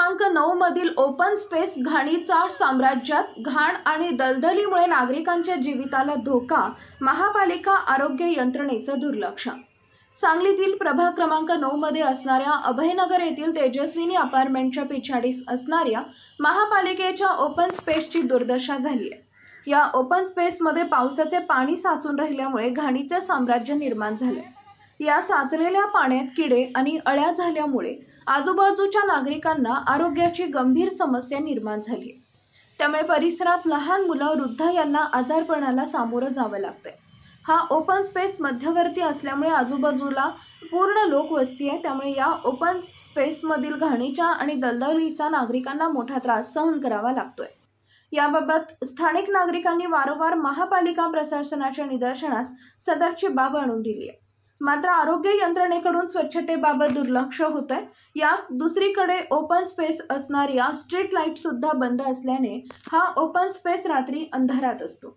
क्रमांक 9 मधील open space घाणीचा साम्राज्यात घाण आणि दलदलीमुळे नागरिकांच्या जीविताला धोका, महापालिका आरोग्य यंत्रणेचं दुर्लक्ष। सांगलीतील प्रभाग क्रमांक 9 मध्ये असणाऱ्या अभयनगर येथील तेजस्विनी अपार्टमेंटच्या पिछाडीस असणाऱ्या महापालिकेच्या ओपन स्पेसची दुर्दशा झाली आहे। या ओपन स्पेसमध्ये पावसाचे पाणी साचून राहिल्यामुळे घाणीचे साम्राज्य निर्माण झाले। या साचलेल्या पाण्यात किडे आणि अळ्या झाल्यामुळे आजूबाजूच्या नागरिकांना आरोग्याची गंभीर समस्या निर्माण झाली। त्यामुळे परिसरात लहान मुलं, वृद्ध यांना आजारपणाला सामोरं जावं लागतंय। हा ओपन स्पेस मध्यवर्ती असल्यामुळे आजूबाजूला पूर्ण लोकवस्ती आहे। त्यामुळे या ओपन स्पेसमधील घाणीच्या आणि दलदलीचा नागरिकांना मोठा त्रास सहन करावा लागतोय। याबाबत स्थानिक नागरिकांनी वारंवार महापालिका प्रशासनाच्या निदर्शनास सदरची बाब आणून दिली आहे। मात्र आरोग्य यंत्रणेकडून स्वच्छतेबाबत दुर्लक्ष होतंय। या दुसरीकडे ओपन स्पेस असणाऱ्या स्ट्रीट लाईट सुद्धा बंद असल्याने हा ओपन स्पेस रात्री अंधारात असतो।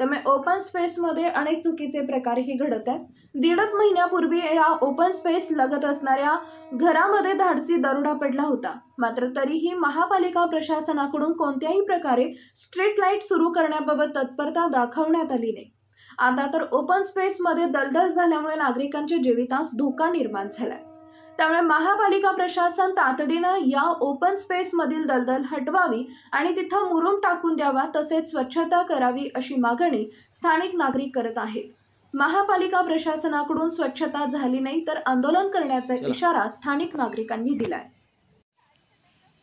त्यामुळे ओपन स्पेसमध्ये अनेक चुकीचे प्रकारही घडत आहेत। 1.5 महिन्यापूर्वी या ओपन स्पेस लगत असणाऱ्या घरामध्ये धाडसी दरोडा पडला होता। मात्र तरीही महापालिका प्रशासनाकडून कोणत्याही प्रकारे स्ट्रीट लाईट सुरू करण्याबाबत तत्परता दाखवण्यात आली नाही। आता तर ओपन स्पेसमध्ये दलदल झाल्यामुळे नागरिकांच्या जीवितास धोका निर्माण झालाय। त्यामुळे महापालिका प्रशासन तातडीने या ओपन स्पेसमधील दलदल हटवावी आणि तिथं मुरुम टाकून द्यावा, तसेच स्वच्छता करावी अशी मागणी स्थानिक नागरिक करत आहेत। महापालिका प्रशासनाकडून स्वच्छता झाली नाही तर आंदोलन करण्याचा इशारा स्थानिक नागरिकांनी दिलाय।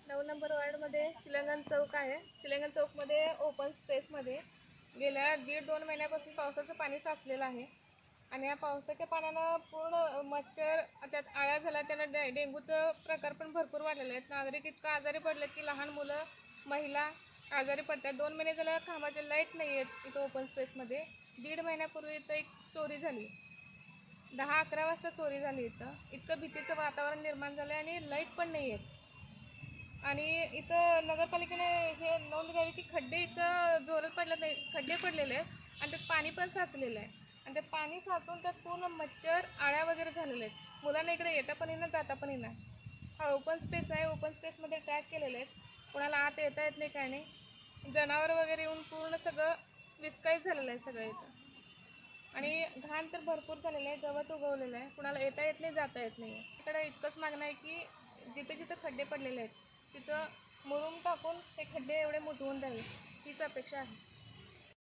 9 नंबर वार्डमध्ये शिलंगण चौक आहे। शिलंगण चौकमध्ये ओपन स्पेसमध्ये गेल्या 1.5-2 महिन्यापासून पावसाचं पाणी साचलेलं आहे आणि या पावसाच्या पाण्यानं पूर्ण मच्छर, त्यात अळ्या झाल्या, त्यांना डेंग्यूचं प्रकार पण भरपूर वाढलेले आहेत। नागरिक इतकं आजारी पडलेत की लहान मुलं, महिला आजारी पडतात। 2 महिने झाले खांबाचे लाईट नाही आहेत इथं ओपन स्पेसमध्ये। 1.5 महिन्यापूर्वी इथं एक चोरी झाली, 10-11 वाजता चोरी झाली। इतकं भीतीचं वातावरण निर्माण झालं आणि लाईट पण नाही आहेत। आणि इथं नगरपालिकेने हे नोंद घ्यावी की खड्डे इथं जोरात पडले नाही, खड्डे पडलेले आहेत आणि त्यात पाणी पण साचलेलं आहे आणि ते पाणी साचून त्यात पूर्ण मच्छर, आळ्या वगैरे झालेले आहेत। मुलांना इकडे येता पण येणार, जाता पण येणार। हा ओपन स्पेस आहे, ओपन स्पेसमध्ये ट्रॅक केलेले आहेत, कोणाला आत येता येत नाही, काय नाही। जनावर वगैरे येऊन पूर्ण सगळं विस्कळीत झालेलं आहे सगळं इथं आणि घाण तर भरपूर झालेलं आहे, गवत उगवलेलं आहे, कुणाला येता येत नाही, जाता येत नाही। इकडे इतकंच मागणं आहे की जिथे जिथे खड्डे पडलेले आहेत तिथं मुरुम टाकून ते खड्डे एवढे मुजवून द्यावे, हीच अपेक्षा आहे।